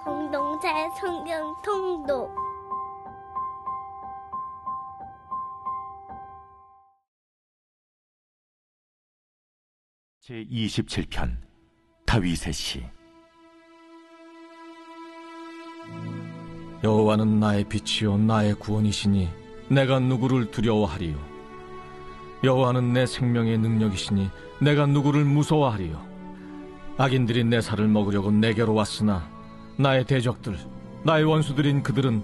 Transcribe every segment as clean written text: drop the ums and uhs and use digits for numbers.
공동체 성경 통독 제27편 다윗의 시. 여호와는 나의 빛이요 나의 구원이시니 내가 누구를 두려워하리요. 여호와는 내 생명의 능력이시니 내가 누구를 무서워하리요. 악인들이 내 살을 먹으려고 내게로 왔으나 나의 대적들, 나의 원수들인 그들은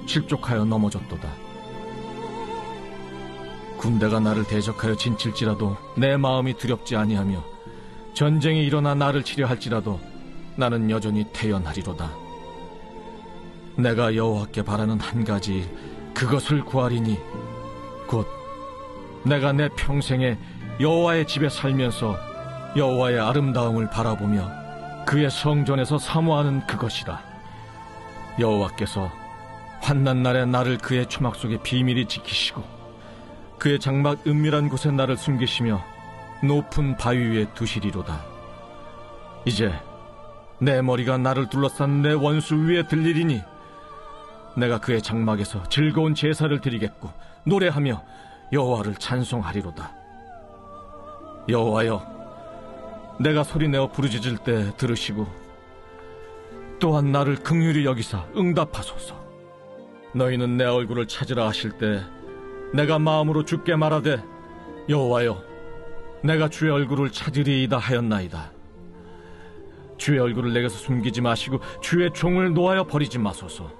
실족하여 넘어졌도다. 군대가 나를 대적하여 진칠지라도 내 마음이 두렵지 아니하며 전쟁이 일어나 나를 치려 할지라도 나는 여전히 태연하리로다. 내가 여호와께 바라는 한 가지, 그것을 구하리니 곧 내가 내 평생에 여호와의 집에 살면서 여호와의 아름다움을 바라보며 그의 성전에서 사모하는 그것이라. 여호와께서 환난 날에 나를 그의 초막 속에 비밀히 지키시고 그의 장막 은밀한 곳에 나를 숨기시며 높은 바위 위에 두시리로다. 이제 내 머리가 나를 둘러싼 내 원수 위에 들리리니 내가 그의 장막에서 즐거운 제사를 드리겠고 노래하며 여호와를 찬송하리로다. 여호와여, 내가 소리내어 부르짖을 때 들으시고 또한 나를 긍휼히 여기사 응답하소서. 너희는 내 얼굴을 찾으라 하실 때 내가 마음으로 주께 말하되 여호와여, 내가 주의 얼굴을 찾으리이다 하였나이다. 주의 얼굴을 내게서 숨기지 마시고 주의 종을 놓아여 버리지 마소서.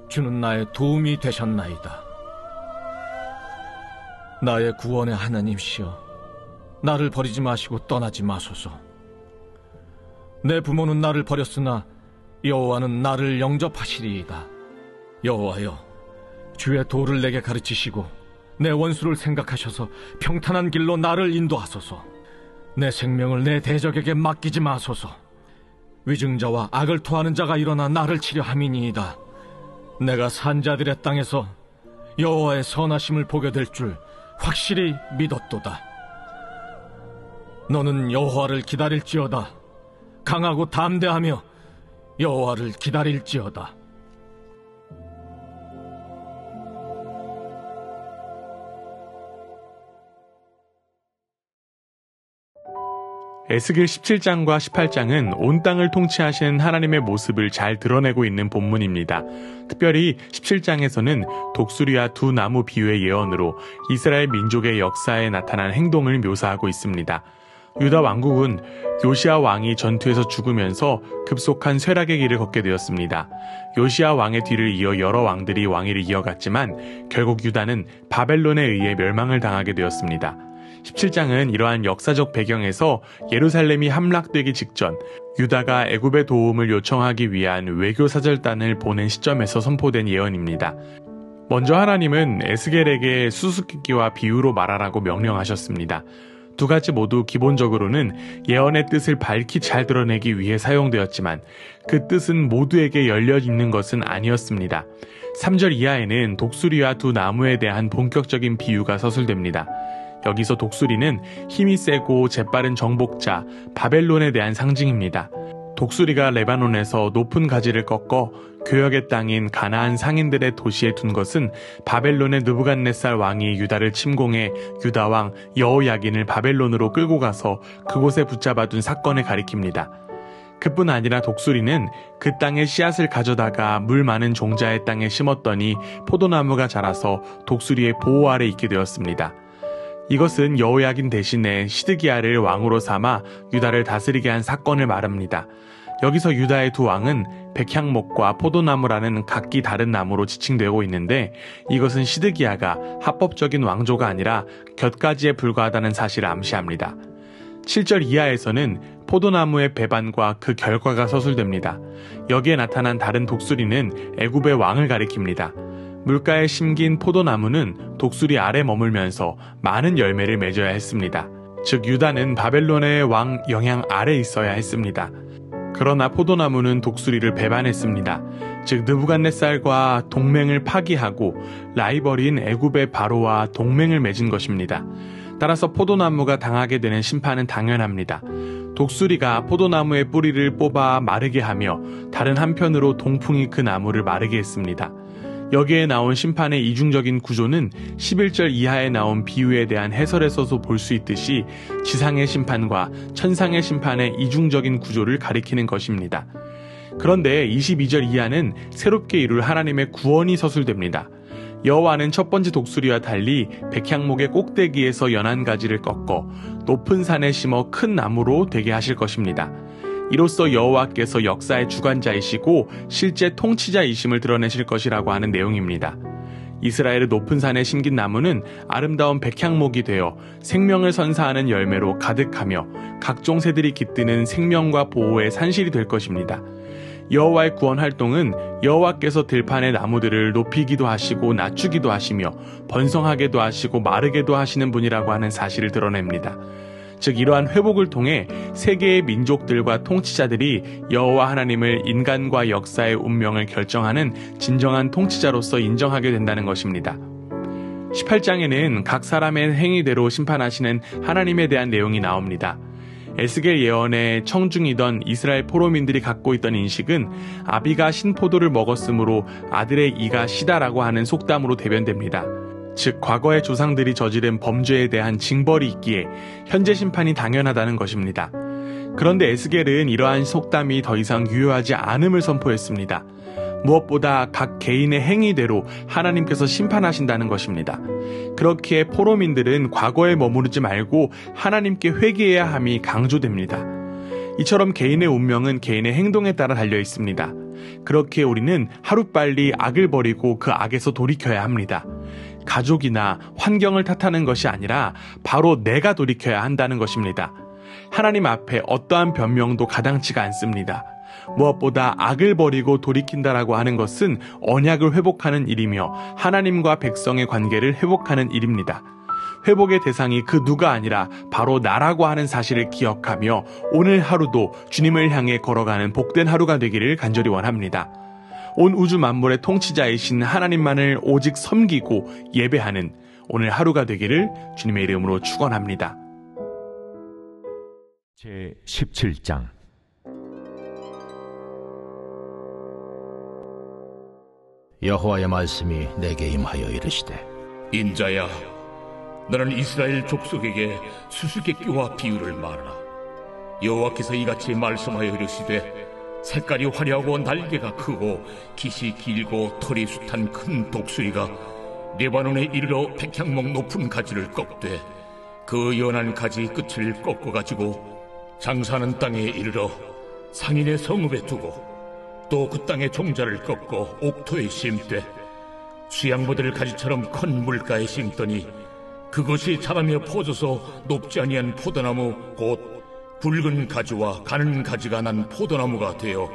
주는 나의 도움이 되셨나이다. 나의 구원의 하나님시여, 나를 버리지 마시고 떠나지 마소서. 내 부모는 나를 버렸으나 여호와는 나를 영접하시리이다. 여호와여, 주의 도를 내게 가르치시고 내 원수를 생각하셔서 평탄한 길로 나를 인도하소서. 내 생명을 내 대적에게 맡기지 마소서. 위증자와 악을 토하는 자가 일어나 나를 치려 함이니이다. 내가 산자들의 땅에서 여호와의 선하심을 보게 될 줄 확실히 믿었도다. 너는 여호와를 기다릴지어다. 강하고 담대하며 여호와를 기다릴지어다. 에스겔 17장과 18장은 온 땅을 통치하시는 하나님의 모습을 잘 드러내고 있는 본문입니다. 특별히 17장에서는 독수리와 두 나무 비유의 예언으로 이스라엘 민족의 역사에 나타난 행동을 묘사하고 있습니다. 유다 왕국은 요시야 왕이 전투에서 죽으면서 급속한 쇠락의 길을 걷게 되었습니다. 요시야 왕의 뒤를 이어 여러 왕들이 왕위를 이어갔지만 결국 유다는 바벨론에 의해 멸망을 당하게 되었습니다. 17장은 이러한 역사적 배경에서 예루살렘이 함락되기 직전 유다가 애굽의 도움을 요청하기 위한 외교사절단을 보낸 시점에서 선포된 예언입니다. 먼저 하나님은 에스겔에게 수수께끼와 비유로 말하라고 명령하셨습니다. 두 가지 모두 기본적으로는 예언의 뜻을 밝히 잘 드러내기 위해 사용되었지만 그 뜻은 모두에게 열려 있는 것은 아니었습니다. 3절 이하에는 독수리와 두 나무에 대한 본격적인 비유가 서술됩니다. 여기서 독수리는 힘이 세고 재빠른 정복자 바벨론에 대한 상징입니다. 독수리가 레바논에서 높은 가지를 꺾어 교역의 땅인 가나안 상인들의 도시에 둔 것은 바벨론의 느부갓네살 왕이 유다를 침공해 유다 왕 여호야긴을 바벨론으로 끌고 가서 그곳에 붙잡아둔 사건을 가리킵니다. 그뿐 아니라 독수리는 그 땅의 씨앗을 가져다가 물 많은 종자의 땅에 심었더니 포도나무가 자라서 독수리의 보호 아래 있게 되었습니다. 이것은 여호야긴 대신에 시드기야를 왕으로 삼아 유다를 다스리게 한 사건을 말합니다. 여기서 유다의 두 왕은 백향목과 포도나무라는 각기 다른 나무로 지칭되고 있는데 이것은 시드기야가 합법적인 왕조가 아니라 곁가지에 불과하다는 사실을 암시합니다. 7절 이하에서는 포도나무의 배반과 그 결과가 서술됩니다. 여기에 나타난 다른 독수리는 애굽의 왕을 가리킵니다. 물가에 심긴 포도나무는 독수리 아래 머물면서 많은 열매를 맺어야 했습니다. 즉 유다는 바벨론의 왕 영향 아래 있어야 했습니다. 그러나 포도나무는 독수리를 배반했습니다. 즉 느부갓네살과 동맹을 파기하고 라이벌인 애굽의 바로와 동맹을 맺은 것입니다. 따라서 포도나무가 당하게 되는 심판은 당연합니다. 독수리가 포도나무의 뿌리를 뽑아 마르게 하며 다른 한편으로 동풍이 그 나무를 마르게 했습니다. 여기에 나온 심판의 이중적인 구조는 11절 이하에 나온 비유에 대한 해설에서도 볼 수 있듯이 지상의 심판과 천상의 심판의 이중적인 구조를 가리키는 것입니다. 그런데 22절 이하는 새롭게 이룰 하나님의 구원이 서술됩니다. 여호와는 첫 번째 독수리와 달리 백향목의 꼭대기에서 연한 가지를 꺾어 높은 산에 심어 큰 나무로 되게 하실 것입니다. 이로써 여호와께서 역사의 주관자이시고 실제 통치자이심을 드러내실 것이라고 하는 내용입니다. 이스라엘의 높은 산에 심긴 나무는 아름다운 백향목이 되어 생명을 선사하는 열매로 가득하며 각종 새들이 깃드는 생명과 보호의 산실이 될 것입니다. 여호와의 구원 활동은 여호와께서 들판의 나무들을 높이기도 하시고 낮추기도 하시며 번성하게도 하시고 마르게도 하시는 분이라고 하는 사실을 드러냅니다. 즉 이러한 회복을 통해 세계의 민족들과 통치자들이 여호와 하나님을 인간과 역사의 운명을 결정하는 진정한 통치자로서 인정하게 된다는 것입니다. 18장에는 각 사람의 행위대로 심판하시는 하나님에 대한 내용이 나옵니다. 에스겔 예언의 청중이던 이스라엘 포로민들이 갖고 있던 인식은 아비가 신포도를 먹었으므로 아들의 이가 시다라고 하는 속담으로 대변됩니다. 즉 과거의 조상들이 저지른 범죄에 대한 징벌이 있기에 현재 심판이 당연하다는 것입니다. 그런데 에스겔은 이러한 속담이 더 이상 유효하지 않음을 선포했습니다. 무엇보다 각 개인의 행위대로 하나님께서 심판하신다는 것입니다. 그렇기에 포로민들은 과거에 머무르지 말고 하나님께 회개해야 함이 강조됩니다. 이처럼 개인의 운명은 개인의 행동에 따라 달려 있습니다. 그렇기에 우리는 하루빨리 악을 버리고 그 악에서 돌이켜야 합니다. 가족이나 환경을 탓하는 것이 아니라 바로 내가 돌이켜야 한다는 것입니다. 하나님 앞에 어떠한 변명도 가당치가 않습니다. 무엇보다 악을 버리고 돌이킨다라고 하는 것은 언약을 회복하는 일이며 하나님과 백성의 관계를 회복하는 일입니다. 회복의 대상이 그 누가 아니라 바로 나라고 하는 사실을 기억하며 오늘 하루도 주님을 향해 걸어가는 복된 하루가 되기를 간절히 원합니다. 온 우주 만물의 통치자이신 하나님만을 오직 섬기고 예배하는 오늘 하루가 되기를 주님의 이름으로 축원합니다. 제17장 여호와의 말씀이 내게 임하여 이르시되 인자야, 너는 이스라엘 족속에게 수수께끼와 비유를 말하라. 여호와께서 이같이 말씀하여 이르시되 색깔이 화려하고 날개가 크고 깃이 길고 털이 숱한 큰 독수리가 레바논에 이르러 백향목 높은 가지를 꺾되 그 연한 가지 끝을 꺾어가지고 장사하는 땅에 이르러 상인의 성읍에 두고 또 그 땅의 종자를 꺾어 옥토에 심되 수양보들 가지처럼 큰 물가에 심더니 그것이 자라며 퍼져서 높지 아니한 포도나무 곧 굵은 가지와 가는 가지가 난 포도나무가 되어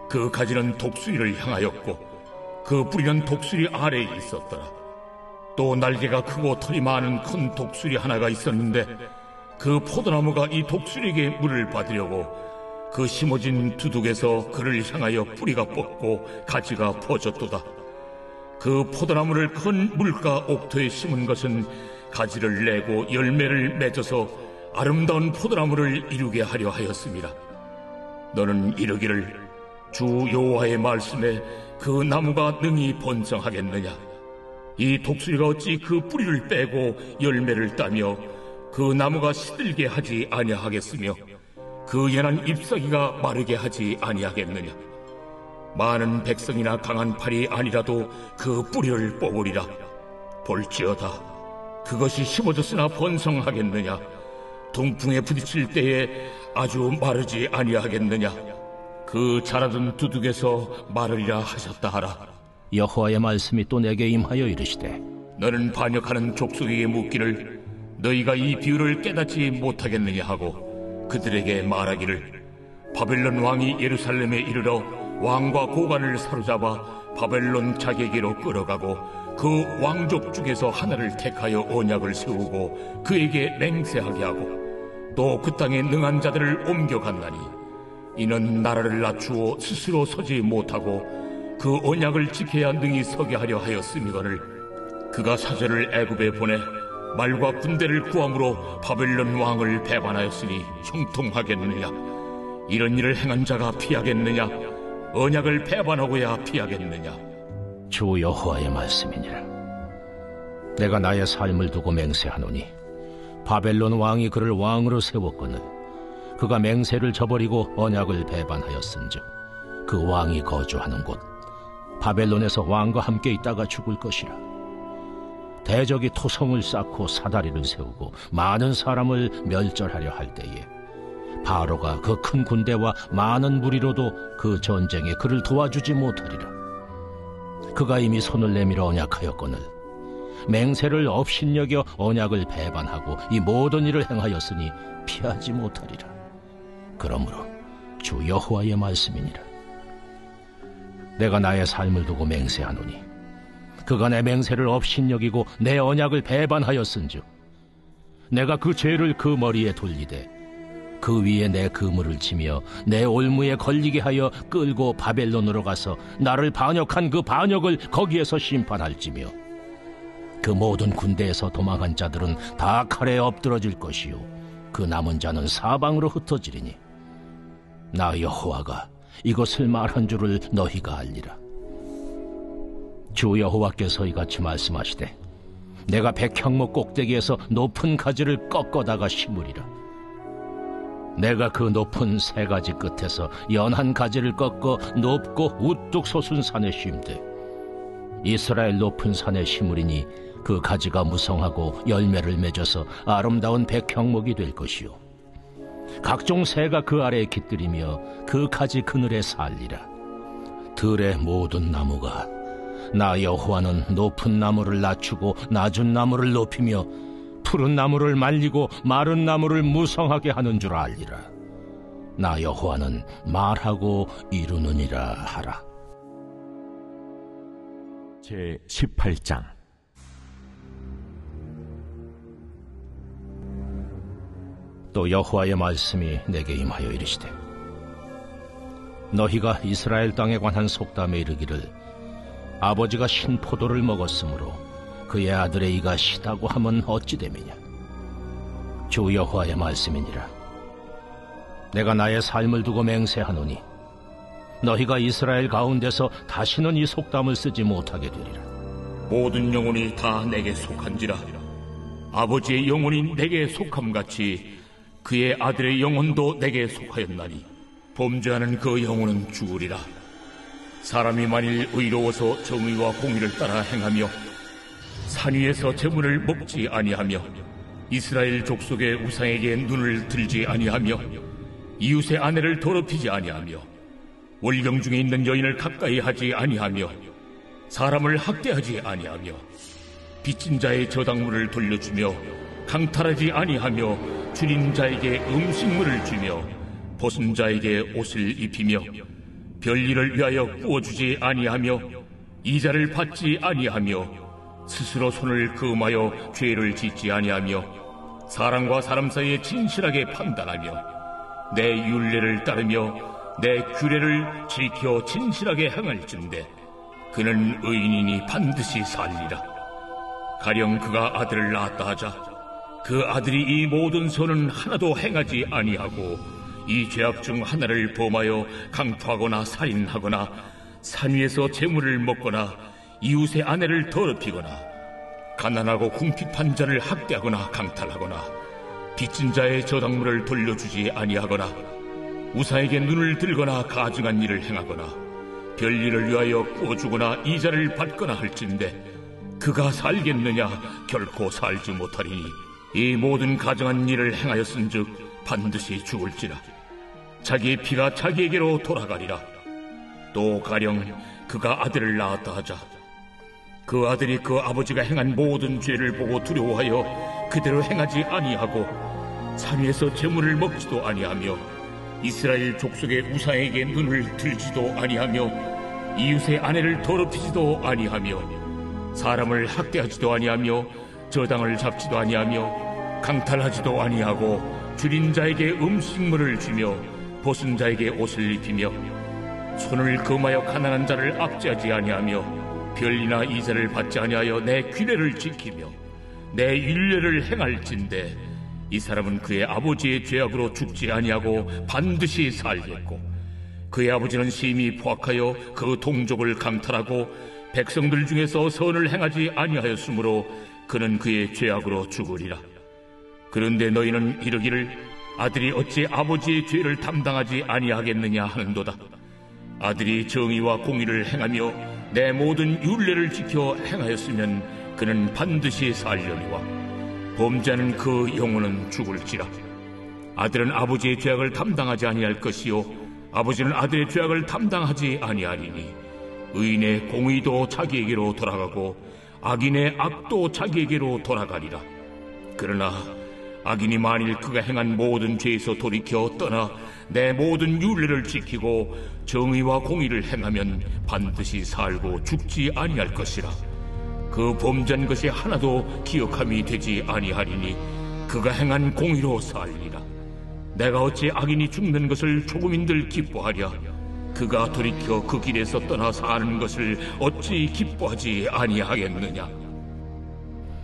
그 가지는 독수리를 향하였고 그 뿌리는 독수리 아래에 있었더라. 또 날개가 크고 털이 많은 큰 독수리 하나가 있었는데 그 포도나무가 이 독수리에게 물을 받으려고 그 심어진 두둑에서 그를 향하여 뿌리가 뻗고 가지가 퍼졌도다. 그 포도나무를 큰 물가 옥토에 심은 것은 가지를 내고 열매를 맺어서 아름다운 포도나무를 이루게 하려 하였습니다. 너는 이르기를 주 여호와의 말씀에 그 나무가 능히 번성하겠느냐? 이 독수리가 어찌 그 뿌리를 빼고 열매를 따며 그 나무가 시들게 하지 아니하겠으며 그 연한 잎사귀가 마르게 하지 아니하겠느냐? 많은 백성이나 강한 팔이 아니라도 그 뿌리를 뽑으리라. 볼지어다 그것이 심어졌으나 번성하겠느냐? 동풍에 부딪힐 때에 아주 마르지 아니하겠느냐? 그 자라던 두둑에서 마르리라 하셨다 하라. 여호와의 말씀이 또 내게 임하여 이르시되 너는 반역하는 족속에게 묻기를 너희가 이 비유를 깨닫지 못하겠느냐 하고 그들에게 말하기를 바벨론 왕이 예루살렘에 이르러 왕과 고관을 사로잡아 바벨론 자기에게로 끌어가고 그 왕족 중에서 하나를 택하여 언약을 세우고 그에게 맹세하게 하고 또 그 땅에 능한 자들을 옮겨갔나니 이는 나라를 낮추어 스스로 서지 못하고 그 언약을 지켜야 능히 서게 하려 하였음이거늘 그가 사절을 애굽에 보내 말과 군대를 구함으로 바벨론 왕을 배반하였으니 형통하겠느냐? 이런 일을 행한 자가 피하겠느냐? 언약을 배반하고야 피하겠느냐? 주 여호와의 말씀이니라. 내가 나의 삶을 두고 맹세하노니 바벨론 왕이 그를 왕으로 세웠거늘 그가 맹세를 저버리고 언약을 배반하였은즉 그 왕이 거주하는 곳 바벨론에서 왕과 함께 있다가 죽을 것이라. 대적이 토성을 쌓고 사다리를 세우고 많은 사람을 멸절하려 할 때에 바로가 그 큰 군대와 많은 무리로도 그 전쟁에 그를 도와주지 못하리라. 그가 이미 손을 내밀어 언약하였거늘 맹세를 업신여겨 언약을 배반하고 이 모든 일을 행하였으니 피하지 못하리라. 그러므로 주 여호와의 말씀이니라. 내가 나의 삶을 두고 맹세하노니 그가 내 맹세를 업신여기고 내 언약을 배반하였은즉 내가 그 죄를 그 머리에 돌리되 그 위에 내 그물을 치며 내 올무에 걸리게 하여 끌고 바벨론으로 가서 나를 반역한 그 반역을 거기에서 심판할지며 그 모든 군대에서 도망한 자들은 다 칼에 엎드러질 것이요 그 남은 자는 사방으로 흩어지리니 나 여호와가 이것을 말한 줄을 너희가 알리라. 주 여호와께서 이같이 말씀하시되 내가 백향목 꼭대기에서 높은 가지를 꺾어다가 심으리라. 내가 그 높은 세 가지 끝에서 연한 가지를 꺾어 높고 우뚝 솟은 산에 심되 이스라엘 높은 산에 심으리니 그 가지가 무성하고 열매를 맺어서 아름다운 백향목이 될 것이요 각종 새가 그 아래에 깃들이며 그 가지 그늘에 살리라. 들의 모든 나무가 나 여호와는 높은 나무를 낮추고 낮은 나무를 높이며 푸른 나무를 말리고 마른 나무를 무성하게 하는 줄 알리라. 나 여호와는 말하고 이루느니라 하라. 제 18장. 또 여호와의 말씀이 내게 임하여 이르시되 너희가 이스라엘 땅에 관한 속담에 이르기를 아버지가 신 포도를 먹었으므로 그의 아들의 이가 시다고 하면 어찌 됨이냐. 주 여호와의 말씀이니라. 내가 나의 삶을 두고 맹세하노니 너희가 이스라엘 가운데서 다시는 이 속담을 쓰지 못하게 되리라. 모든 영혼이 다 내게 속한지라. 아버지의 영혼이 내게 속함같이 그의 아들의 영혼도 내게 속하였나니 범죄하는 그 영혼은 죽으리라. 사람이 만일 의로워서 정의와 공의를 따라 행하며 산 위에서 재물을 먹지 아니하며 이스라엘 족속의 우상에게 눈을 들지 아니하며 이웃의 아내를 더럽히지 아니하며 월경 중에 있는 여인을 가까이 하지 아니하며 사람을 학대하지 아니하며 빚진 자의 저당물을 돌려주며 강탈하지 아니하며 줄인 자에게 음식물을 주며 벗은 자에게 옷을 입히며 별일을 위하여 구워주지 아니하며 이자를 받지 아니하며 스스로 손을 금하여 죄를 짓지 아니하며 사람과 사람 사이에 진실하게 판단하며 내 율례를 따르며 내 규례를 지켜 진실하게 행할진대 그는 의인이니 반드시 살리라. 가령 그가 아들을 낳았다 하자 그 아들이 이 모든 선은 하나도 행하지 아니하고 이 죄악 중 하나를 범하여 강토하거나 살인하거나 산 위에서 재물을 먹거나 이웃의 아내를 더럽히거나 가난하고 궁핍한 자를 학대하거나 강탈하거나 빚진 자의 저당물을 돌려주지 아니하거나 우상에게 눈을 들거나 가증한 일을 행하거나 별일을 위하여 구워주거나 이자를 받거나 할진대 그가 살겠느냐? 결코 살지 못하리니 이 모든 가증한 일을 행하였은즉 반드시 죽을지라. 자기의 피가 자기에게로 돌아가리라. 또 가령 그가 아들을 낳았다 하자 그 아들이 그 아버지가 행한 모든 죄를 보고 두려워하여 그대로 행하지 아니하고 산 위에서 재물을 먹지도 아니하며 이스라엘 족속의 우상에게 눈을 들지도 아니하며 이웃의 아내를 더럽히지도 아니하며 사람을 학대하지도 아니하며 저당을 잡지도 아니하며 강탈하지도 아니하고 줄인 자에게 음식물을 주며 벗은 자에게 옷을 입히며 손을 금하여 가난한 자를 압제하지 아니하며 별이나 이자를 받지 아니하여 내 규례를 지키며 내 율례를 행할진대 이 사람은 그의 아버지의 죄악으로 죽지 아니하고 반드시 살겠고 그의 아버지는 심히 포악하여 그 동족을 강탈하고 백성들 중에서 선을 행하지 아니하였으므로 그는 그의 죄악으로 죽으리라. 그런데 너희는 이르기를 아들이 어찌 아버지의 죄를 담당하지 아니하겠느냐 하는도다. 아들이 정의와 공의를 행하며 내 모든 율례를 지켜 행하였으면 그는 반드시 살려니와 범죄하는 그 영혼은 죽을지라. 아들은 아버지의 죄악을 담당하지 아니할 것이요 아버지는 아들의 죄악을 담당하지 아니하리니 의인의 공의도 자기에게로 돌아가고 악인의 악도 자기에게로 돌아가리라. 그러나 악인이 만일 그가 행한 모든 죄에서 돌이켜 떠나 내 모든 율례를 지키고 정의와 공의를 행하면 반드시 살고 죽지 아니할 것이라. 그 범죄한 것이 하나도 기억함이 되지 아니하리니 그가 행한 공의로 살리라. 내가 어찌 악인이 죽는 것을 조금인들 기뻐하랴. 그가 돌이켜 그 길에서 떠나 사는 것을 어찌 기뻐하지 아니하겠느냐.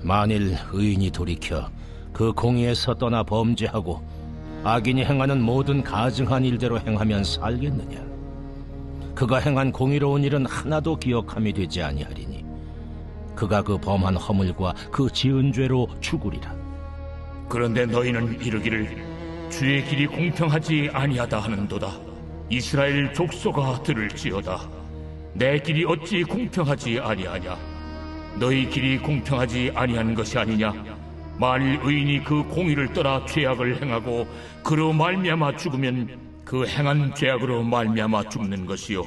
만일 의인이 돌이켜 그 공의에서 떠나 범죄하고 악인이 행하는 모든 가증한 일대로 행하면 살겠느냐. 그가 행한 공의로운 일은 하나도 기억함이 되지 아니하리니 그가 그 범한 허물과 그 지은 죄로 죽으리라. 그런데 너희는 이르기를 주의 길이 공평하지 아니하다 하는도다. 이스라엘 족속아 들을지어다. 내 길이 어찌 공평하지 아니하냐. 너희 길이 공평하지 아니한 것이 아니냐. 만일 의인이 그 공의를 떠나 죄악을 행하고 그로 말미암아 죽으면 그 행한 죄악으로 말미암아 죽는 것이요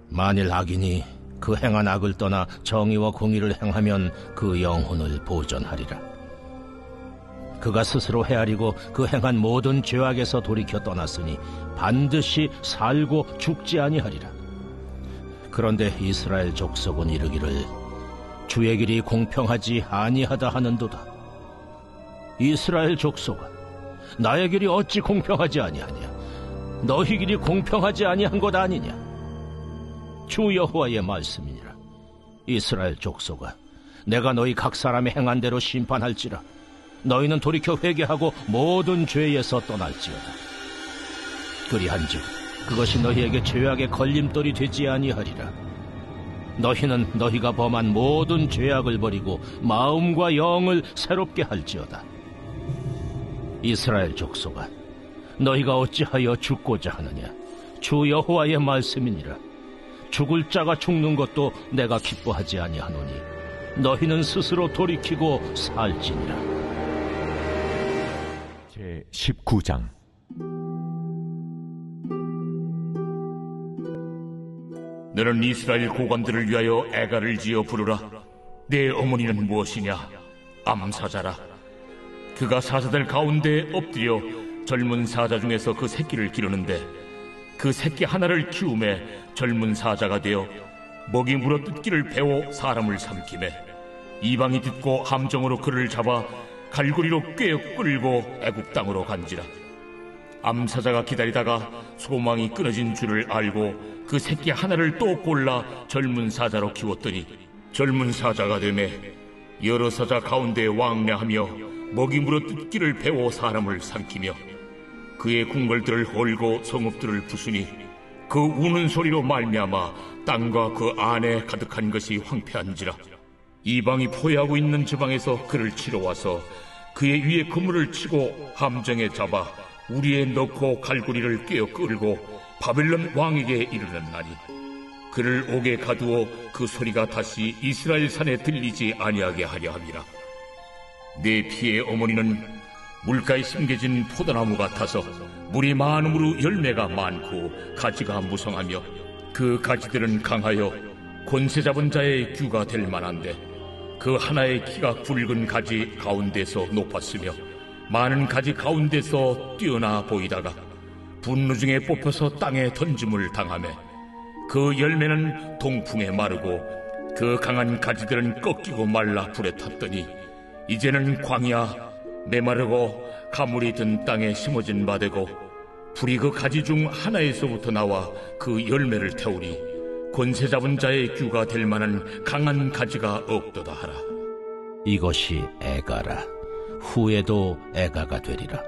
만일 악인이 그 행한 악을 떠나 정의와 공의를 행하면 그 영혼을 보전하리라. 그가 스스로 헤아리고 그 행한 모든 죄악에서 돌이켜 떠났으니 반드시 살고 죽지 아니하리라. 그런데 이스라엘 족속은 이르기를 주의 길이 공평하지 아니하다 하는도다. 이스라엘 족속아, 나의 길이 어찌 공평하지 아니하냐. 너희 길이 공평하지 아니한 것 아니냐. 주 여호와의 말씀이니라. 이스라엘 족속아, 내가 너희 각 사람이 행한 대로 심판할지라. 너희는 돌이켜 회개하고 모든 죄에서 떠날지어다. 그리한즉 그것이 너희에게 죄악의 걸림돌이 되지 아니하리라. 너희는 너희가 범한 모든 죄악을 버리고 마음과 영을 새롭게 할지어다. 이스라엘 족속아, 너희가 어찌하여 죽고자 하느냐. 주 여호와의 말씀이니라. 죽을 자가 죽는 것도 내가 기뻐하지 아니하노니 너희는 스스로 돌이키고 살지니라. 제 19장. 너는 이스라엘 고관들을 위하여 애가를 지어 부르라. 내 어머니는 무엇이냐? 암사자라. 그가 사자들 가운데 엎드려 젊은 사자 중에서 그 새끼를 기르는데 그 새끼 하나를 키우매 젊은 사자가 되어 먹이 물어 뜯기를 배워 사람을 삼키매 이방이 듣고 함정으로 그를 잡아 갈고리로 꿰어 끌고 애굽 땅으로 간지라. 암사자가 기다리다가 소망이 끊어진 줄을 알고 그 새끼 하나를 또 골라 젊은 사자로 키웠더니 젊은 사자가 되매 여러 사자 가운데 왕래하며 먹이 물어 뜯기를 배워 사람을 삼키며 그의 궁궐들을 헐고 성읍들을 부수니 그 우는 소리로 말미암아 땅과 그 안에 가득한 것이 황폐한지라. 이방이 포위하고 있는 지방에서 그를 치러 와서 그의 위에 그물을 치고 함정에 잡아 우리에 넣고 갈고리를 꿰어 끌고 바벨론 왕에게 이르렀나니 그를 옥에 가두어 그 소리가 다시 이스라엘 산에 들리지 아니하게 하려 함이라. 내 피의 어머니는 물가에 심겨진 포도나무 같아서 물이 많음으로 열매가 많고 가지가 무성하며 그 가지들은 강하여 권세 잡은 자의 규가 될 만한데 그 하나의 키가 굵은 가지 가운데서 높았으며 많은 가지 가운데서 뛰어나 보이다가 분노 중에 뽑혀서 땅에 던짐을 당하며 그 열매는 동풍에 마르고 그 강한 가지들은 꺾이고 말라 불에 탔더니 이제는 광야 메마르고 가물이 든 땅에 심어진 바 되고 불이 그 가지 중 하나에서부터 나와 그 열매를 태우니 권세 잡은 자의 규가 될 만한 강한 가지가 없도다 하라. 이것이 애가라. 후에도 애가가 되리라.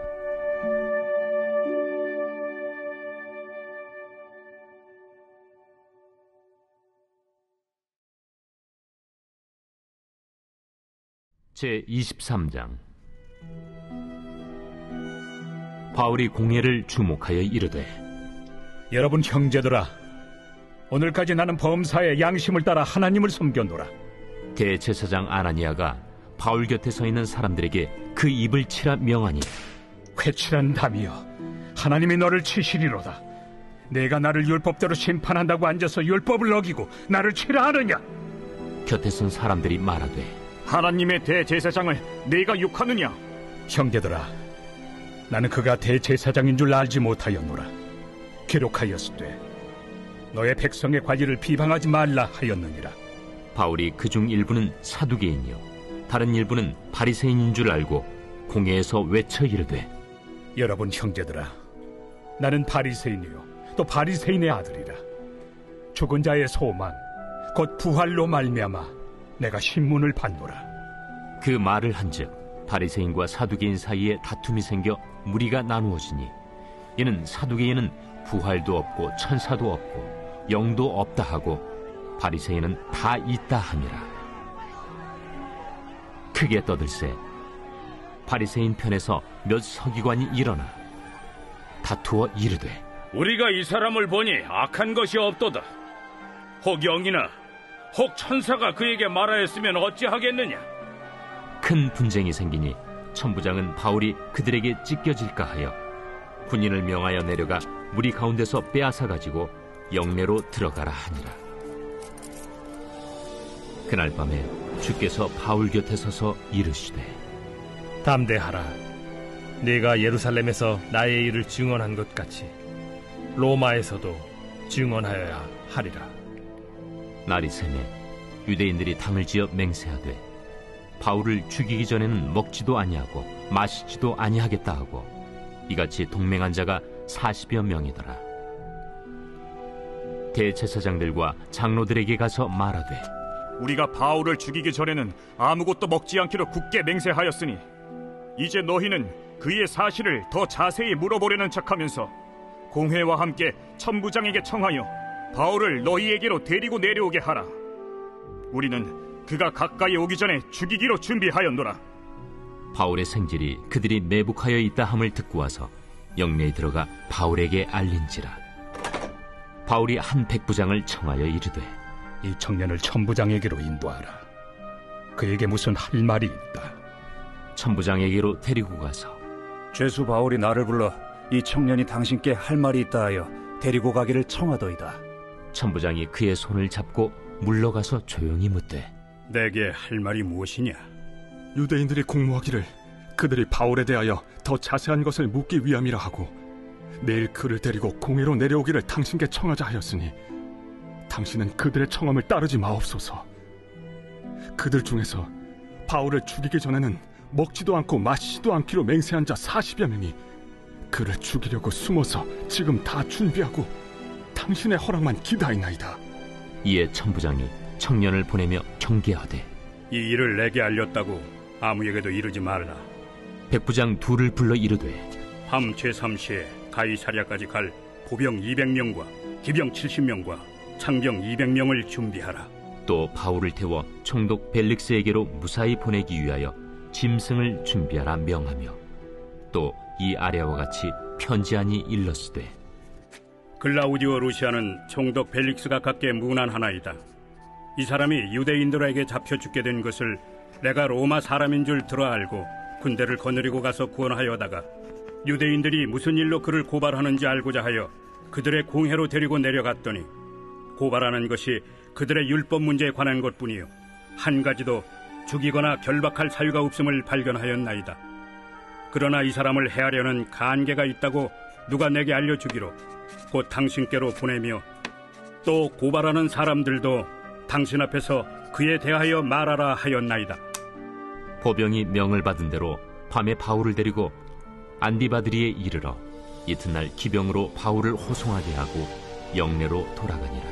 제23장. 바울이 공회를 주목하여 이르되, 여러분 형제들아, 오늘까지 나는 범사에 양심을 따라 하나님을 섬겼노라. 대제사장 아나니아가 바울 곁에 서 있는 사람들에게 그 입을 치라 명하니, 회칠한 담이여, 하나님이 너를 치시리로다. 내가 나를 율법대로 심판한다고 앉아서 율법을 어기고 나를 치라 하느냐? 곁에 선 사람들이 말하되, 하나님의 대제사장을 네가 욕하느냐? 형제들아, 나는 그가 대제사장인 줄 알지 못하였노라. 기록하였으되 너의 백성의 관리를 비방하지 말라 하였느니라. 바울이 그중 일부는 사두개인이요 다른 일부는 바리새인인 줄 알고 공회에서 외쳐 이르되, 여러분 형제들아, 나는 바리새인이요 또 바리새인의 아들이라. 죽은 자의 소망 곧 부활로 말미암아 내가 신문을 받노라. 그 말을 한즉 바리새인과 사두개인 사이에 다툼이 생겨 무리가 나누어지니, 이는 사두개인은 부활도 없고 천사도 없고 영도 없다 하고 바리새인은 다 있다 함이라. 크게 떠들세 바리새인 편에서 몇 서기관이 일어나 다투어 이르되, 우리가 이 사람을 보니 악한 것이 없도다. 혹 영이나 혹 천사가 그에게 말하였으면 어찌하겠느냐? 큰 분쟁이 생기니 천부장은 바울이 그들에게 찢겨질까 하여 군인을 명하여 내려가 무리 가운데서 빼앗아 가지고 영내로 들어가라 하니라. 그날 밤에 주께서 바울 곁에 서서 이르시되, 담대하라. 네가 예루살렘에서 나의 일을 증언한 것 같이 로마에서도 증언하여야 하리라. 날이 새매 유대인들이 당을 지어 맹세하되, 바울을 죽이기 전에는 먹지도 아니하고 마시지도 아니하겠다 하고 이같이 동맹한 자가 40여 명이더라. 대제사장들과 장로들에게 가서 말하되, 우리가 바울을 죽이기 전에는 아무것도 먹지 않기로 굳게 맹세하였으니 이제 너희는 그의 사실을 더 자세히 물어보려는 척하면서 공회와 함께 천부장에게 청하여 바울을 너희에게로 데리고 내려오게 하라. 우리는 그가 가까이 오기 전에 죽이기로 준비하였노라. 바울의 생질이 그들이 매복하여 있다 함을 듣고 와서 영내에 들어가 바울에게 알린지라. 바울이 한 백부장을 청하여 이르되, 이 청년을 천부장에게로 인도하라. 그에게 무슨 할 말이 있다. 천부장에게로 데리고 가서, 죄수 바울이 나를 불러 이 청년이 당신께 할 말이 있다 하여 데리고 가기를 청하더이다. 천부장이 그의 손을 잡고 물러가서 조용히 묻되, 내게 할 말이 무엇이냐? 유대인들이 공모하기를 그들이 바울에 대하여 더 자세한 것을 묻기 위함이라 하고 내일 그를 데리고 공회로 내려오기를 당신께 청하자 하였으니 당신은 그들의 청함을 따르지 마옵소서. 그들 중에서 바울을 죽이기 전에는 먹지도 않고 마시지도 않기로 맹세한 자 40여 명이 그를 죽이려고 숨어서 지금 다 준비하고 당신의 허락만 기다리나이다. 이에 천부장이 청년을 보내며 경계하되, 이 일을 내게 알렸다고 아무에게도 이르지 말라. 백부장 둘을 불러 이르되, 함 제3시에 가이사랴까지 갈 보병 200명과 기병 70명과 창병 200명을 준비하라. 또 바울을 태워 총독 벨릭스에게로 무사히 보내기 위하여 짐승을 준비하라 명하며, 또 이 아래와 같이 편지하니 일렀으되, 글라우디오 루시아는 총독 벨릭스가 갖게 문안하나이다. 이 사람이 유대인들에게 잡혀 죽게 된 것을 내가 로마 사람인 줄 들어 알고 군대를 거느리고 가서 구원하여다가 유대인들이 무슨 일로 그를 고발하는지 알고자 하여 그들의 공회로 데리고 내려갔더니 고발하는 것이 그들의 율법 문제에 관한 것뿐이요 한 가지도 죽이거나 결박할 사유가 없음을 발견하였나이다. 그러나 이 사람을 해하려는 간계가 있다고 누가 내게 알려주기로 곧 당신께로 보내며, 또 고발하는 사람들도 당신 앞에서 그에 대하여 말하라 하였나이다. 보병이 명을 받은 대로 밤에 바울을 데리고 안디바드리에 이르러 이튿날 기병으로 바울을 호송하게 하고 영내로 돌아가니라.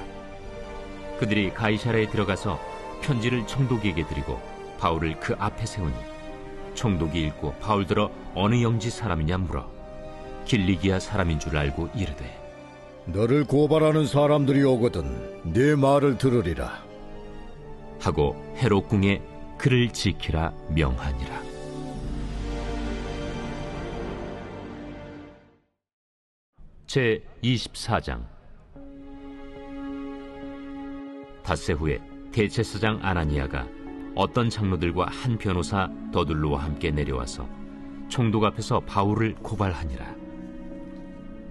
그들이 가이사랴에 들어가서 편지를 총독에게 드리고 바울을 그 앞에 세우니, 총독이 읽고 바울 들어 어느 영지 사람이냐 물어 길리기아 사람인 줄 알고 이르되, 너를 고발하는 사람들이 오거든 네 말을 들으리라 하고 헤롯궁에 그를 지키라 명하니라. 제 24장. 닷새 후에 대제사장 아나니아가 어떤 장로들과 한 변호사 더둘로와 함께 내려와서 총독 앞에서 바울을 고발하니라.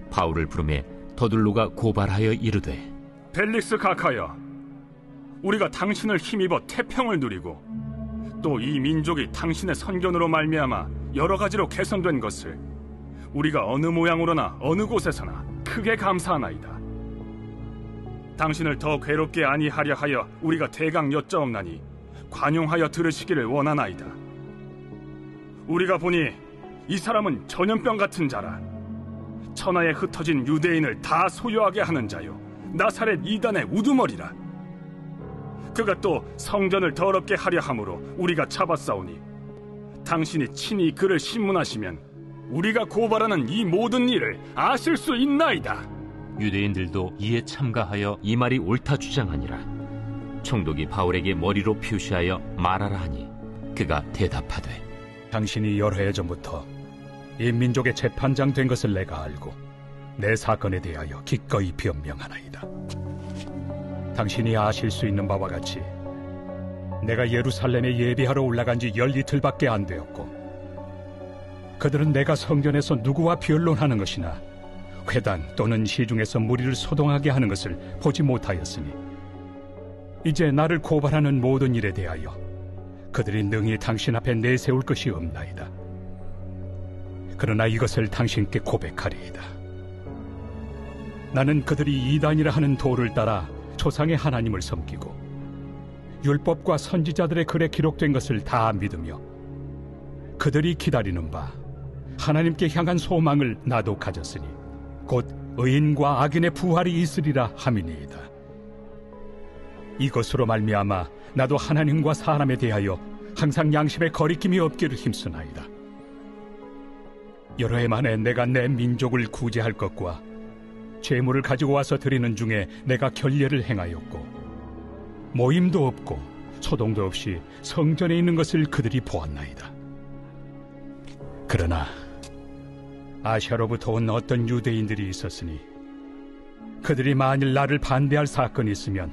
바울을 부르매 더둘로가 고발하여 이르되, 벨릭스 각하여, 우리가 당신을 힘입어 태평을 누리고 또 이 민족이 당신의 선견으로 말미암아 여러 가지로 개선된 것을 우리가 어느 모양으로나 어느 곳에서나 크게 감사하나이다. 당신을 더 괴롭게 아니하려 하여 우리가 대강 여짜옵나니 관용하여 들으시기를 원하나이다. 우리가 보니 이 사람은 전염병 같은 자라. 천하에 흩어진 유대인을 다 소유하게 하는 자요, 나사렛 이단의 우두머리라. 그가 또 성전을 더럽게 하려 함으로 우리가 잡았사오니 당신이 친히 그를 신문하시면 우리가 고발하는 이 모든 일을 아실 수 있나이다. 유대인들도 이에 참가하여 이 말이 옳다 주장하니라. 총독이 바울에게 머리로 표시하여 말하라 하니 그가 대답하되, 당신이 여러 해 전부터 이 민족의 재판장 된 것을 내가 알고 내 사건에 대하여 기꺼이 변명하나이다. 당신이 아실 수 있는 바와 같이 내가 예루살렘에 예비하러 올라간 지 10이틀밖에 안 되었고, 그들은 내가 성전에서 누구와 변론하는 것이나 회당 또는 시중에서 무리를 소동하게 하는 것을 보지 못하였으니 이제 나를 고발하는 모든 일에 대하여 그들이 능히 당신 앞에 내세울 것이 없나이다. 그러나 이것을 당신께 고백하리이다. 나는 그들이 이단이라 하는 도를 따라 조상의 하나님을 섬기고 율법과 선지자들의 글에 기록된 것을 다 믿으며 그들이 기다리는 바 하나님께 향한 소망을 나도 가졌으니 곧 의인과 악인의 부활이 있으리라 함이니이다. 이것으로 말미암아 나도 하나님과 사람에 대하여 항상 양심에 거리낌이 없기를 힘쓰나이다. 여러 해 만에 내가 내 민족을 구제할 것과 재물을 가지고 와서 드리는 중에 내가 결례를 행하였고, 모임도 없고 소동도 없이 성전에 있는 것을 그들이 보았나이다. 그러나 아시아로부터 온 어떤 유대인들이 있었으니 그들이 만일 나를 반대할 사건이 있으면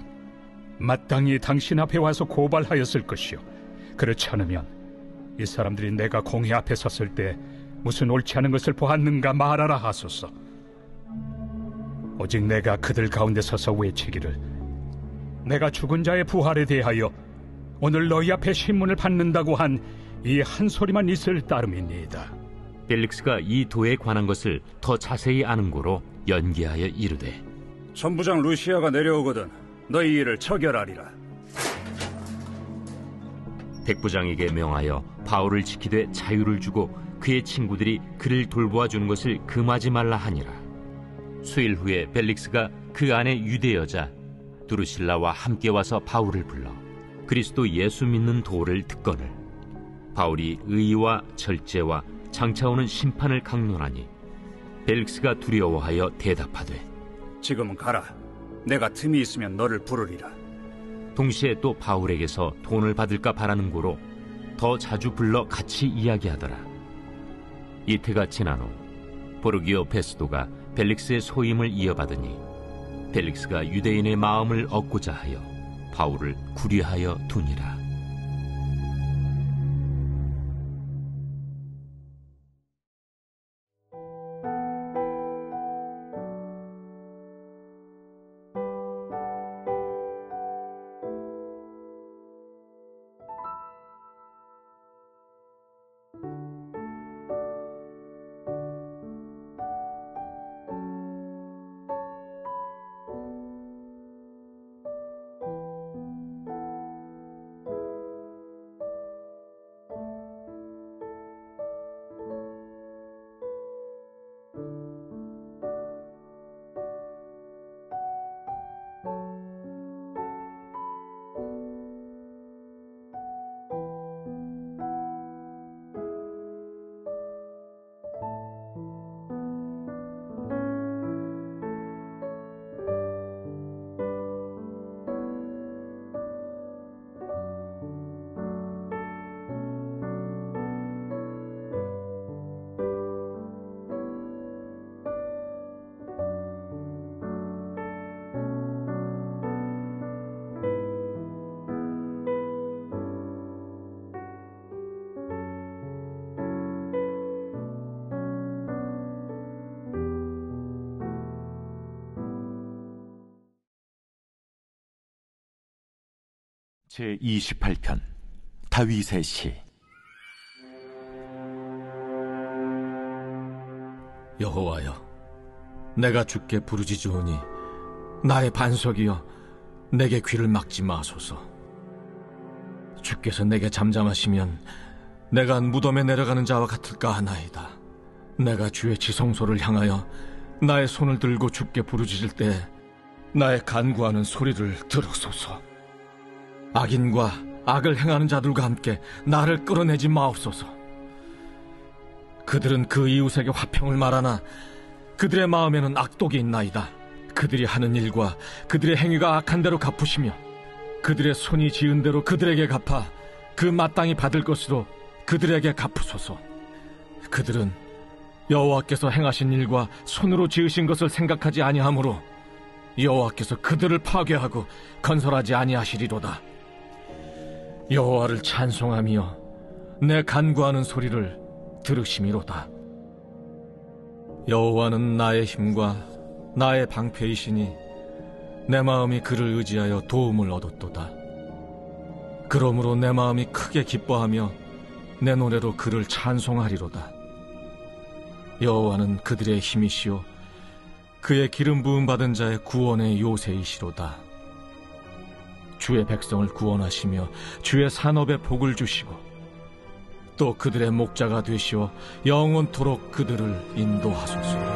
마땅히 당신 앞에 와서 고발하였을 것이요, 그렇지 않으면 이 사람들이 내가 공회 앞에 섰을 때 무슨 옳지 않은 것을 보았는가 말하라 하소서. 오직 내가 그들 가운데 서서 외치기를, 내가 죽은 자의 부활에 대하여 오늘 너희 앞에 신문을 받는다고 한 이 한 소리만 있을 따름이니이다. 벨릭스가 이 도에 관한 것을 더 자세히 아는 고로 연기하여 이르되, 천부장 루시아가 내려오거든 너희 일을 처결하리라. 백부장에게 명하여 바울을 지키되 자유를 주고 그의 친구들이 그를 돌보아 주는 것을 금하지 말라 하니라. 수일 후에 벨릭스가 그 안에 유대 여자 두루실라와 함께 와서 바울을 불러 그리스도 예수 믿는 도를 듣거늘 바울이 의와 절제와 장차 오는 심판을 강론하니 벨릭스가 두려워하여 대답하되, 지금은 가라. 내가 틈이 있으면 너를 부르리라. 동시에 또 바울에게서 돈을 받을까 바라는 고로 더 자주 불러 같이 이야기하더라. 이태가 지난 후 보르기오 베스도가 벨릭스의 소임을 이어받으니 벨릭스가 유대인의 마음을 얻고자 하여 바울을 구리하여 두니라. 제28편 다윗의 시. 여호와여, 내가 주께 부르짖으오니 나의 반석이여, 내게 귀를 막지 마소서. 주께서 내게 잠잠하시면 내가 무덤에 내려가는 자와 같을까 하나이다. 내가 주의 지성소를 향하여 나의 손을 들고 주께 부르짖을 때 나의 간구하는 소리를 들으소서. 악인과 악을 행하는 자들과 함께 나를 끌어내지 마옵소서. 그들은 그 이웃에게 화평을 말하나 그들의 마음에는 악독이 있나이다. 그들이 하는 일과 그들의 행위가 악한 대로 갚으시며 그들의 손이 지은 대로 그들에게 갚아 그 마땅히 받을 것으로 그들에게 갚으소서. 그들은 여호와께서 행하신 일과 손으로 지으신 것을 생각하지 아니하므로 여호와께서 그들을 파괴하고 건설하지 아니하시리로다. 여호와를 찬송하며 내 간구하는 소리를 들으심이로다. 여호와는 나의 힘과 나의 방패이시니 내 마음이 그를 의지하여 도움을 얻었도다. 그러므로 내 마음이 크게 기뻐하며 내 노래로 그를 찬송하리로다. 여호와는 그들의 힘이시오, 그의 기름 부음 받은 자의 구원의 요새이시로다. 주의 백성을 구원하시며 주의 산업에 복을 주시고 또 그들의 목자가 되시어 영원토록 그들을 인도하소서.